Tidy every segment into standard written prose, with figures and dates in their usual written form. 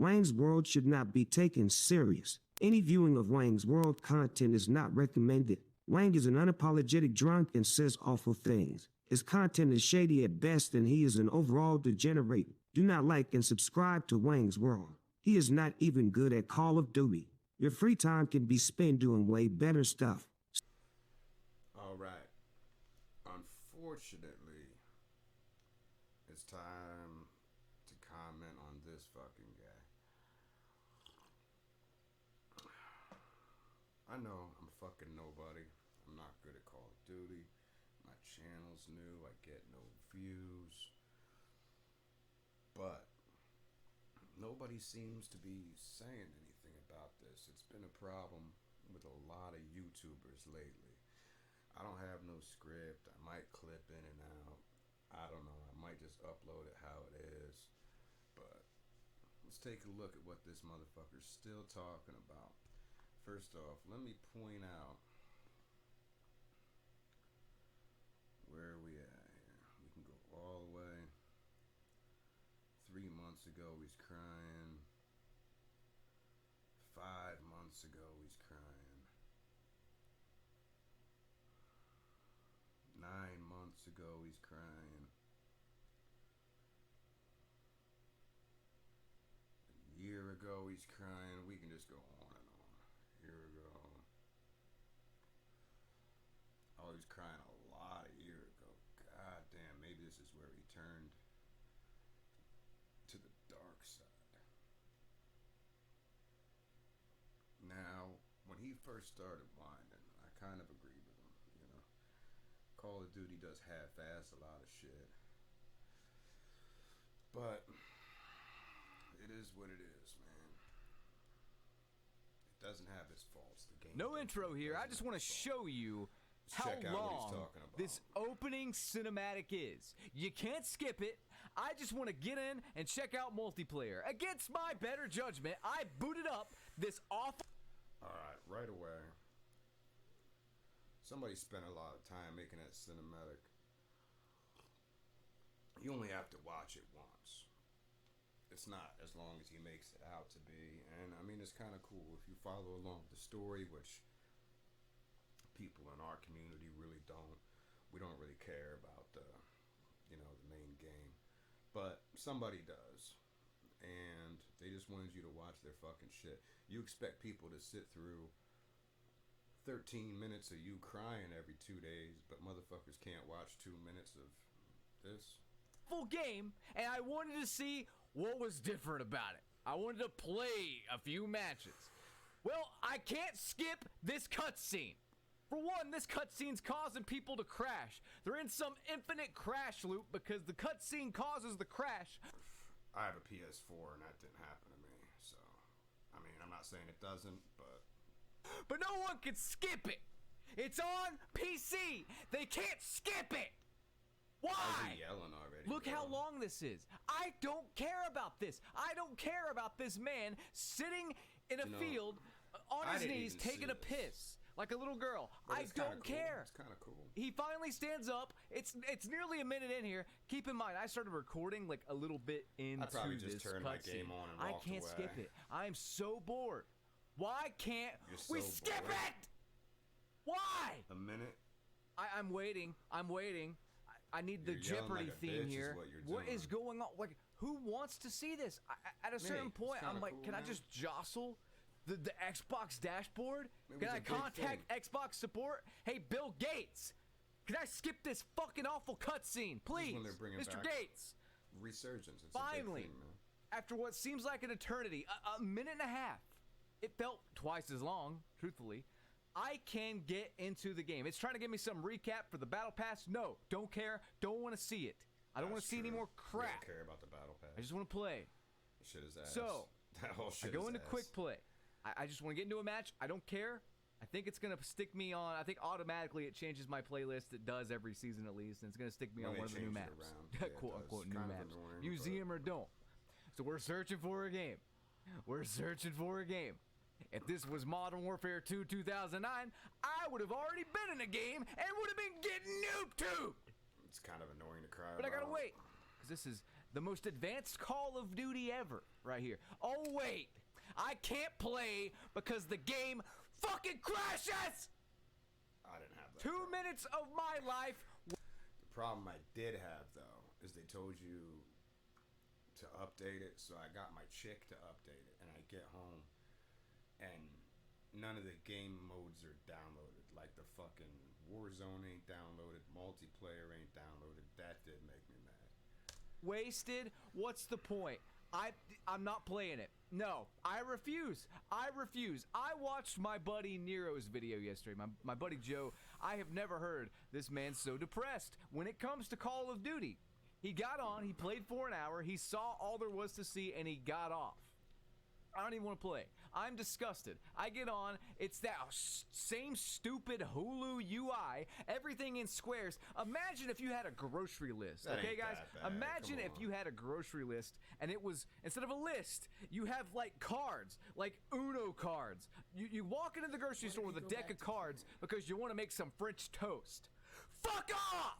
Wang's World should not be taken serious. Any viewing of Wang's World content is not recommended. Wang is an unapologetic drunk and says awful things. His content is shady at best and he is an overall degenerate. Do not like and subscribe to Wang's World. He is not even good at Call of Duty. Your free time can be spent doing way better stuff. Alright. Unfortunately, it's time to comment on this fucking guy. I know I'm fucking nobody. I'm not good at Call of Duty. My channel's new. I get no views. But nobody seems to be saying anything about this. It's been a problem with a lot of YouTubers lately. I don't have no script. I might clip in and out. I don't know. I might just upload it how it is. But let's take a look at what this motherfucker's still talking about. First off, let me point out where we at here. We can go all the way. 3 months ago, he's crying. 5 months ago, he's crying. 9 months ago, he's crying. A year ago, he's crying. We can just go on and on. A year ago. Oh, he's crying a lot a year ago. God damn, maybe this is where he turned to the dark side. Now, when he first started whining, I kind of agreed with him, you know. Call of Duty does half-ass a lot of shit. But it is what it is, man. It doesn't have its faults. The game No intro here. I just want to show you how long this opening cinematic is. You can't skip it. I just want to get in and check out multiplayer. Against my better judgment, I booted up this awful... Alright, right away. Somebody spent a lot of time making that cinematic. You only have to watch it once. It's not as long as he makes it out to be. And I mean, it's kind of cool if you follow along with the story, which people in our community really don't. We don't really care about the, you know, the main game. But somebody does. And they just wanted you to watch their fucking shit. You expect people to sit through 13 minutes of you crying every 2 days, but motherfuckers can't watch 2 minutes of this? Full game, and I wanted to see what was different about it. I wanted to play a few matches. Well, I can't skip this cutscene. For one, this cutscene's causing people to crash. They're in some infinite crash loop because the cutscene causes the crash. I have a PS4 and that didn't happen to me, so I mean, I'm not saying it doesn't, but no one can skip it. It's on PC. They can't skip it. Why? I was yelling already. Look how long this is. I don't care about this. I don't care about this man sitting in a field on his knees taking a piss like a little girl. I don't care. It's kind of cool. He finally stands up. It's nearly a minute in here. Keep in mind, I started recording like a little bit into this. I probably just turned my game on and walked away. I can't skip it. I'm so bored. Why can't we skip it? Why? A minute? I'm waiting. I'm waiting. I need the Jeopardy theme here. What is going on? Like, who wants to see this? At a certain point, I'm like, can I just jostle the Xbox dashboard? Can I contact Xbox support? Hey, Bill Gates, can I skip this fucking awful cutscene, please, Mr. Gates? Resurgence. Finally, after what seems like an eternity, a minute and a half, it felt twice as long, truthfully. I can get into the game. It's trying to give me some recap for the battle pass. No, don't care. Don't want to see it. I don't want to see any more crap. I don't care about the battle pass. I just want to play. Shit is ass. So, that whole shit I go is into ass. quick play. I just want to get into a match. I don't care. I think it's going to stick me on. I think automatically it changes my playlist. It does every season at least. And it's going to stick me on one of the new maps. Quote unquote new maps. Museum or don't. So we're searching for a game. We're searching for a game. If this was Modern Warfare 2 2009, I would have already been in a game and would have been getting noob-tubed. It's kind of annoying to cry But about. I gotta wait, because this is The most advanced Call of Duty ever, right here. Oh, wait. I can't play because the game fucking crashes! I didn't have that. 2 minutes of my life. The problem I did have, though, is they told you to update it, so I got my chick to update it, and I get home, and none of the game modes are downloaded. Like the fucking Warzone ain't downloaded, multiplayer ain't downloaded. That did make me mad. Wasted? What's the point? I'm not playing it. No, I refuse. I watched my buddy Nero's video yesterday. My buddy Joe. I have never heard this man so depressed when it comes to Call of Duty. He got on, he played for an hour, he saw all there was to see, and he got off. I don't even want to play. I'm disgusted. I get on, it's that same stupid Hulu UI, everything in squares. Imagine if you had a grocery list, okay, guys? Imagine if you had a grocery list, and it was, instead of a list, you have like cards, like Uno cards. You walk into the grocery store with a deck of cards because you want to make some French toast. Fuck off!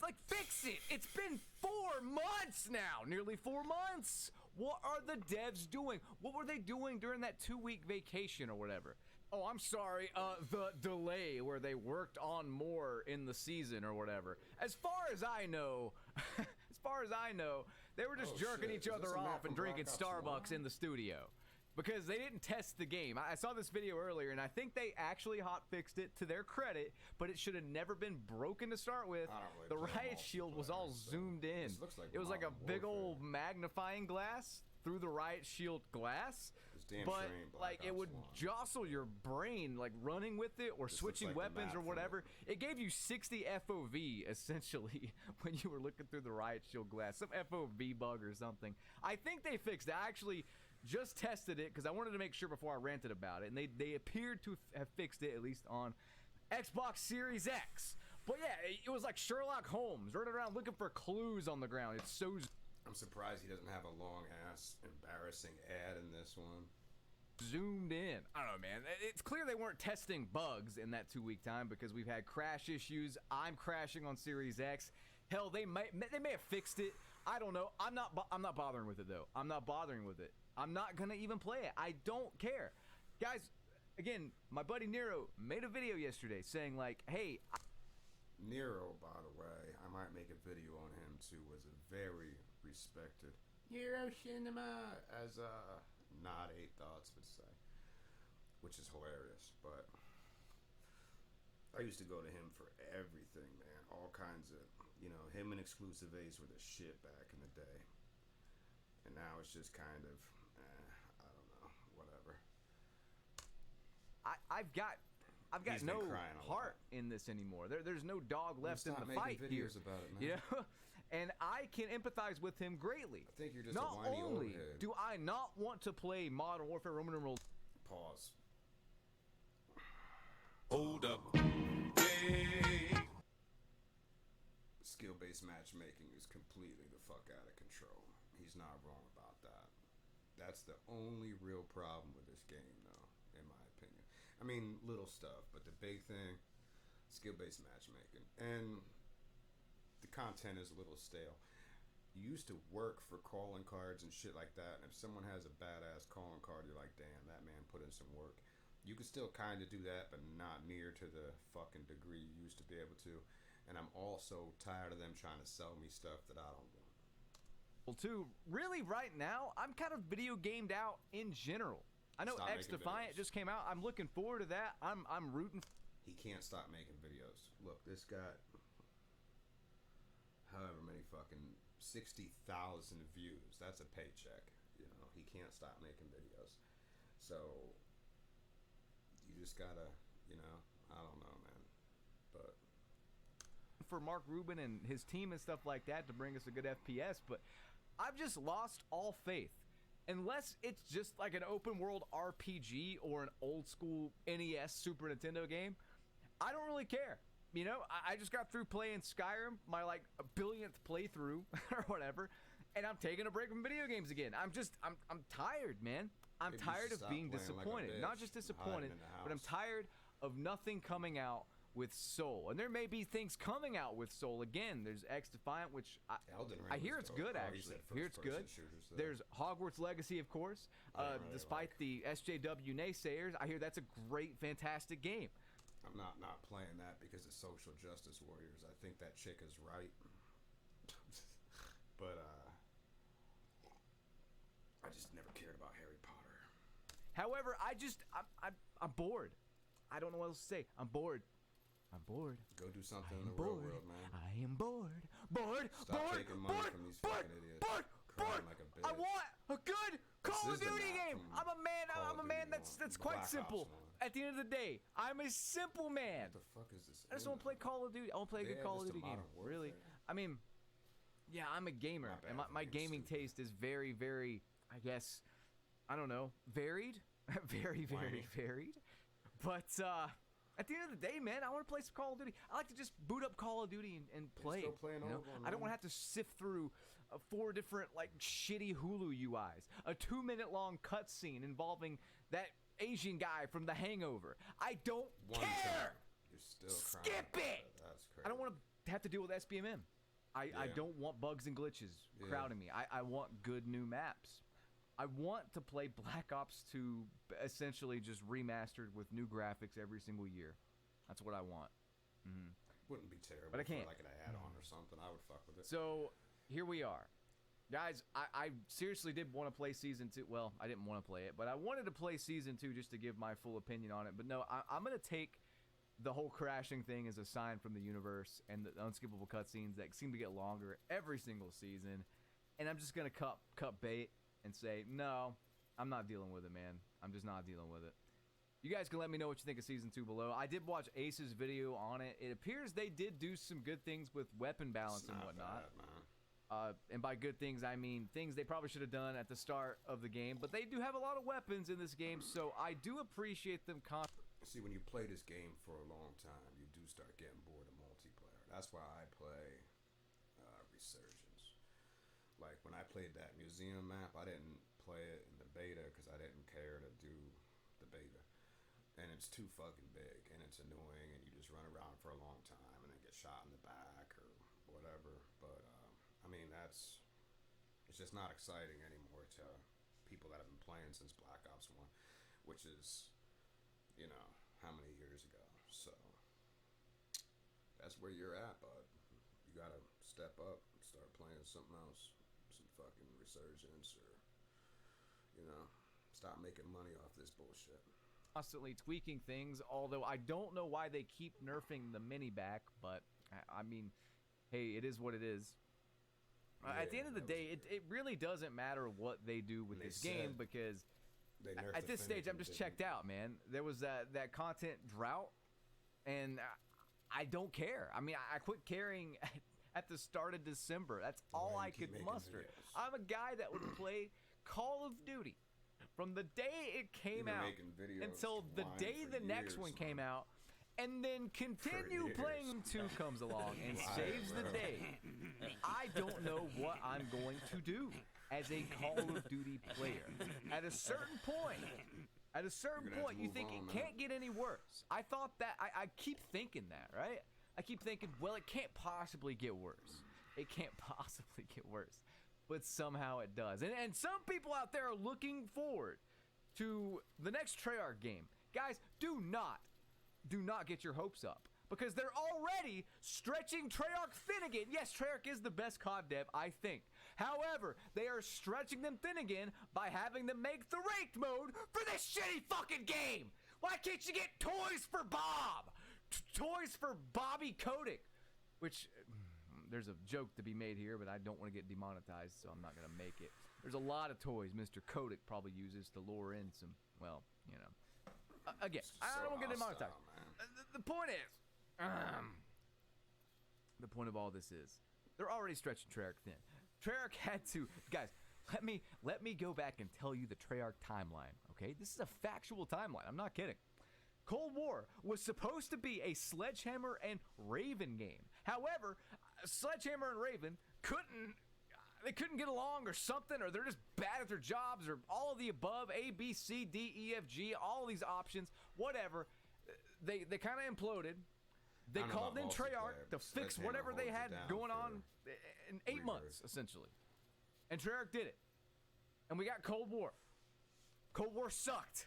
Like, fix it. It's been 4 months now. Nearly 4 months. What are the devs doing? What were they doing during that 2-week vacation or whatever? Oh, I'm sorry. The delay where they worked on more in the season or whatever. As far as I know, they were just jerking each other off and drinking Starbucks in the studio. Because they didn't test the game. I saw this video earlier, and I think they actually hotfixed it to their credit, but it should have never been broken to start with. The riot shield was all zoomed in. It was like a big old magnifying glass through the riot shield glass. But like it would jostle your brain, like running with it or switching weapons or whatever. It gave you 60 FOV essentially when you were looking through the riot shield glass. Some FOV bug or something. I think they fixed it. I actually just tested it because I wanted to make sure before I ranted about it, and they appeared to have fixed it, at least on Xbox Series X. But yeah, it was like Sherlock Holmes running around looking for clues on the ground. It's so... I'm surprised he doesn't have a long-ass embarrassing ad in this one. Zoomed in. I don't know, man. It's clear they weren't testing bugs in that 2-week time because we've had crash issues. I'm crashing on Series X. Hell, they may have fixed it. I don't know. I'm not bothering with it though. I'm not bothering with it. I'm not gonna even play it. I don't care, guys. Again, my buddy Nero made a video yesterday saying like, "Hey." Nero, by the way, I might make a video on him too. Was a very respected Nero Cinema, as Not 8 Thoughts would say, which is hilarious. But I used to go to him for everything, man. All kinds of, him and Exclusive Ace were the shit back in the day. And now it's just kind of, I don't know, whatever. I've got no heart in this anymore. There's no dog left in the fight here. About it, man. You know? And I can empathize with him greatly. I think you're just not a whiny old only head. do I not want to play Modern Warfare Roman numeral. Pause. Hold up. Hey. Skill-based matchmaking is completely the fuck out of control. He's not wrong about that. That's the only real problem with this game, though, in my opinion. I mean, little stuff, but the big thing, skill-based matchmaking. And the content is a little stale. You used to work for calling cards and shit like that, and if someone has a badass calling card, you're like, damn, that man put in some work. You can still kind of do that, but not near to the fucking degree you used to be able to. And I'm also tired of them trying to sell me stuff that I don't want. Well, too, really right now, I'm kind of video gamed out in general. I know X Defiant just came out. I'm looking forward to that. I'm rooting. He can't stop making videos. Look, this got however many fucking 60,000 views. That's a paycheck. He can't stop making videos. So you just gotta, I don't know, man. But for Mark Rubin and his team and stuff like that to bring us a good FPS, but I've just lost all faith. Unless it's just like an open world RPG or an old school NES Super Nintendo game, I don't really care. I just got through playing Skyrim, my like 1,000,000th playthrough or whatever, and I'm taking a break from video games again. I'm tired, man. I'm tired of being disappointed. Not just disappointed, but I'm tired of nothing coming out with Soul, and there may be things coming out with Soul again. There's X Defiant, which I hear it's good actually. I hear it's good. There's Hogwarts Legacy, of course. Despite the SJW naysayers, I hear that's a great, fantastic game. I'm not playing that because it's social justice warriors. I think that chick is right, but I just never cared about Harry Potter. However, I'm bored. I don't know what else to say. I'm bored. Go do something in the real world, man. I am bored. Stop taking money from these fucking idiots. Crying like a bitch. I want a good Call of Duty game. I'm a man that's quite simple. At the end of the day, I'm a simple man. What the fuck is this? I just want to play Call of Duty. I want to play a good Call of Duty game. Really. I mean, yeah, I'm a gamer, and my gaming taste is very, very, I guess, I don't know, varied. very, very varied. But at the end of the day, man, I want to play some Call of Duty. I like to just boot up Call of Duty and play it. I don't want to have to sift through 4 different like shitty Hulu UIs, a 2-minute long cutscene involving that Asian guy from The Hangover. I don't care. You're still skip it. That's crazy. I don't want to have to deal with SBMM. I don't want bugs and glitches crowding me. I want good new maps. I want to play Black Ops 2 essentially just remastered with new graphics every single year. That's what I want. Wouldn't be terrible. But I can't. Like an add-on or something. I would fuck with it. So here we are. Guys, I seriously did want to play Season 2. Well, I didn't want to play it, but I wanted to play Season 2 just to give my full opinion on it. But no, I'm going to take the whole crashing thing as a sign from the universe and the unskippable cutscenes that seem to get longer every single season. And I'm just going to cut bait and say, no, I'm not dealing with it, man. I'm just not dealing with it. You guys can let me know what you think of Season 2 below. I did watch Ace's video on it. It appears they did do some good things with weapon balance and whatnot. Bad, man. And by good things, I mean things they probably should have done at the start of the game. But they do have a lot of weapons in this game, so I do appreciate them. See, when you play this game for a long time, you do start getting bored of multiplayer. That's why I play Resurgence. Like, when I played that museum map, I didn't play it in the beta because I didn't care to do the beta. And it's too fucking big, and it's annoying, and you just run around for a long time and then get shot in the back or whatever. But, I mean, it's just not exciting anymore to people that have been playing since Black Ops 1, which is, you know, how many years ago. So, that's where you're at, bud. You gotta step up and start playing something else. Some fucking Resurgence, or, you know, stop making money off this bullshit. Constantly tweaking things, although I don't know why they keep nerfing the mini back, but I mean, hey, it is what it is. At the end of the day, it really doesn't matter what they do with this game, because at this stage I'm just checked out, man. There was that content drought, and I don't care. I mean, I quit caring at the start of December. That's all I could muster. I'm a guy that would play Call of Duty from the day it came out until the day the next one came out, and then continue playing until 2 comes along and saves the day. I don't know what I'm going to do as a Call of Duty player. At a certain point, you think it can't get any worse. I thought that, I keep thinking that, right? I keep thinking, well, it can't possibly get worse. It can't possibly get worse. But somehow it does. And some people out there are looking forward to the next Treyarch game. Guys, do not get your hopes up, because they're already stretching Treyarch thin again. Yes, Treyarch is the best COD dev, I think. However, they are stretching them thin again by having them make the ranked mode for this shitty fucking game. Why can't you get toys for Bob? Toys for Bobby Kotick, which... there's a joke to be made here, but I don't want to get demonetized, so I'm not going to make it. There's a lot of toys Mr. Kotick probably uses to lure in some, well, you know. Again, I don't want to get demonetized. The point is, the point of all this is, they're already stretching Treyarch thin. Treyarch had to, guys, let me go back and tell you the Treyarch timeline, okay? This is a factual timeline. I'm not kidding. Cold War was supposed to be a Sledgehammer and Raven game. However, Sledgehammer and Raven couldn't get along or something, or they're just bad at their jobs, or all of the above, A, B, C, D, E, F, G, all these options, whatever. They kind of imploded. They called in Treyarch to fix whatever they had going on in 8 months, essentially. And Treyarch did it. And we got Cold War. Cold War sucked.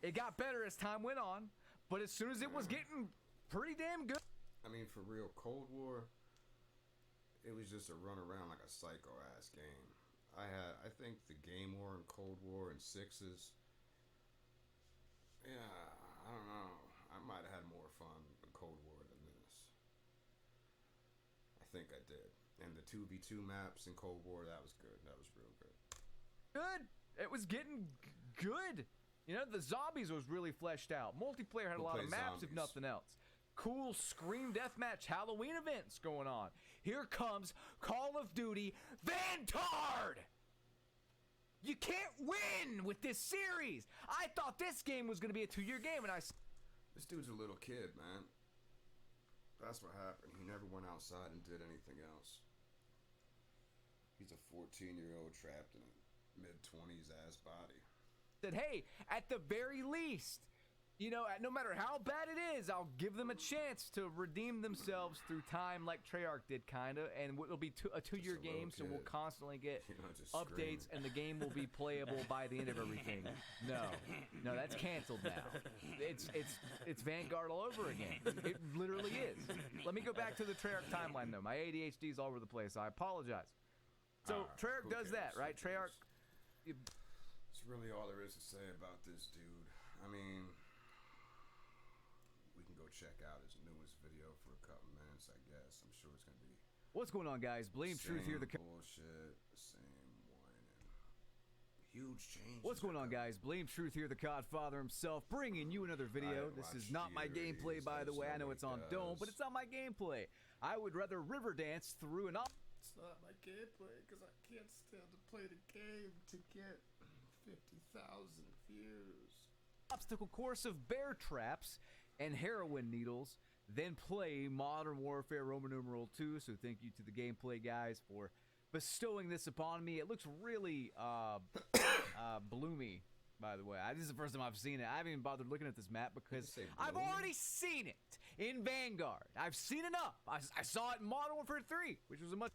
It got better as time went on, but as soon as it was getting pretty damn good. I mean, for real, Cold War, it was just a run around like a psycho-ass game. I think the Game War and Cold War and Sixes, yeah, I don't know. I might have had more fun with Cold War than this. I think I did. And the 2v2 maps in Cold War, that was good. That was real good. Good. It was getting good. You know, the zombies was really fleshed out. Multiplayer had a lot of maps, if nothing else. Cool Scream Deathmatch Halloween events going on. Here comes Call of Duty Vanguard! You can't win with this series! I thought this game was going to be a 2-year game, and This dude's a little kid, man. That's what happened. He never went outside and did anything else. He's a 14-year-old trapped in a mid-20s ass body. Said, hey, at the very least, you know, no matter how bad it is, I'll give them a chance to redeem themselves through time like Treyarch did, kind of, and it'll be a 2-year game, so we'll constantly get updates, and the game will be playable by the end of everything. No, that's canceled now. It's Vanguard all over again. It literally is. Let me go back to the Treyarch timeline, though. My ADHD is all over the place. I apologize. So Treyarch does that, right? Treyarch. That's really all there is to say about this dude. I mean, we can go check out his newest video for a couple minutes, I guess. I'm sure it's gonna be. What's going on, guys? Blame Truth here. The bullshit, same whining. Huge change. What's going on, guys? Blame Truth here, the Codfather himself, bringing you another video. This is not my gameplay, by the way. I know it's on Dome, but it's not my gameplay. I would rather river dance through an. It's not my gameplay because I can't stand to play the game to get 50,000 views. Obstacle course of bear traps and heroin needles, then play Modern Warfare Roman numeral 2. So thank you to the gameplay guys for bestowing this upon me. It looks really bloomy, by the way. This is the first time I've seen it. I haven't even bothered looking at this map because I've already seen it in Vanguard. I've seen enough. I saw it in Modern Warfare 3, which was a much.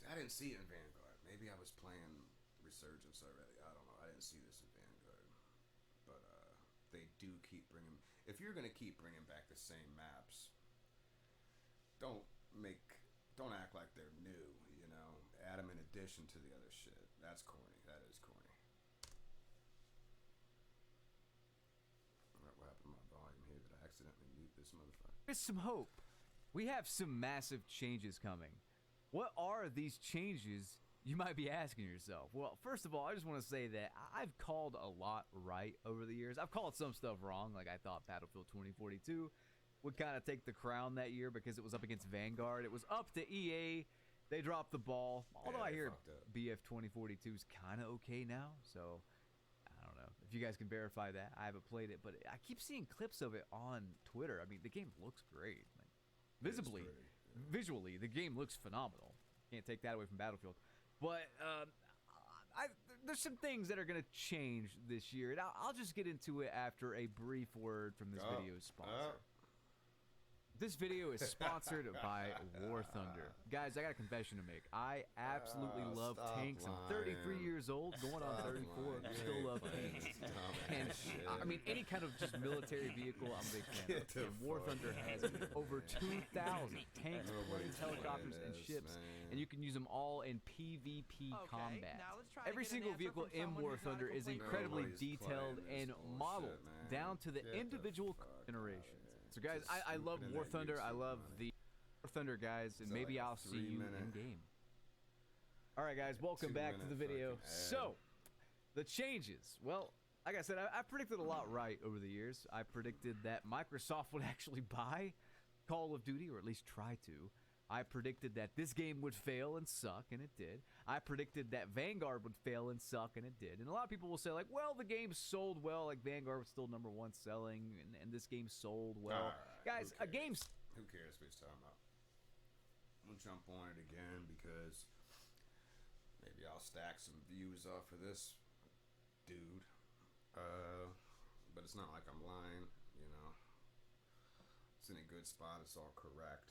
I didn't see it in Vanguard. Maybe I was playing Resurgence already. I don't know. I didn't see this in Vanguard. But they do keep bringing. If you're gonna keep bringing back the same maps, don't act like they're new. You know, add them in addition to the other shit. That's corny. That is corny. What happened to my volume here? Did I accidentally mute this motherfucker? There's some hope. We have some massive changes coming. What are these changes, you might be asking yourself? Well, first of all, I just want to say that I've called a lot right over the years. I've called some stuff wrong, like I thought Battlefield 2042 would kind of take the crown that year because it was up against Vanguard. It was up to EA. They dropped the ball. Although I hear BF 2042 is kind of okay now, so I don't know if you guys can verify that. I haven't played it, but I keep seeing clips of it on Twitter. I mean, the game looks great. Like, visibly. Visually, the game looks phenomenal. Can't take that away from Battlefield. But there's some things that are going to change this year. And I'll just get into it after a brief word from this video's sponsor. This video is sponsored by War Thunder. Guys, I got a confession to make. I absolutely love tanks. I'm 33 years old, going on 34. I still love tanks. And I mean, any kind of just military vehicle, I'm a big fan of. And War Thunder has over 2,000 tanks, planes, helicopters, and ships. And you can use them all in PvP combat. Every single vehicle in War Thunder is incredibly detailed and modeled down to the individual generations. So guys, I love War Thunder. I love the War Thunder guys, and maybe I'll see you in game. All right, guys, welcome back to the video. So, the changes. Well, like I said, I predicted a lot right over the years. I predicted that Microsoft would actually buy Call of Duty, or at least try to. I predicted that this game would fail and suck, and it did. I predicted that Vanguard would fail and suck, and it did. And a lot of people will say, like, well, the game sold well, like Vanguard was still #1 selling, and this game sold well. Guys, a game's... Who cares what he's talking about? I'm going to jump on it again because maybe I'll stack some views off of this dude. But it's not like I'm lying, you know. It's in a good spot. It's all correct.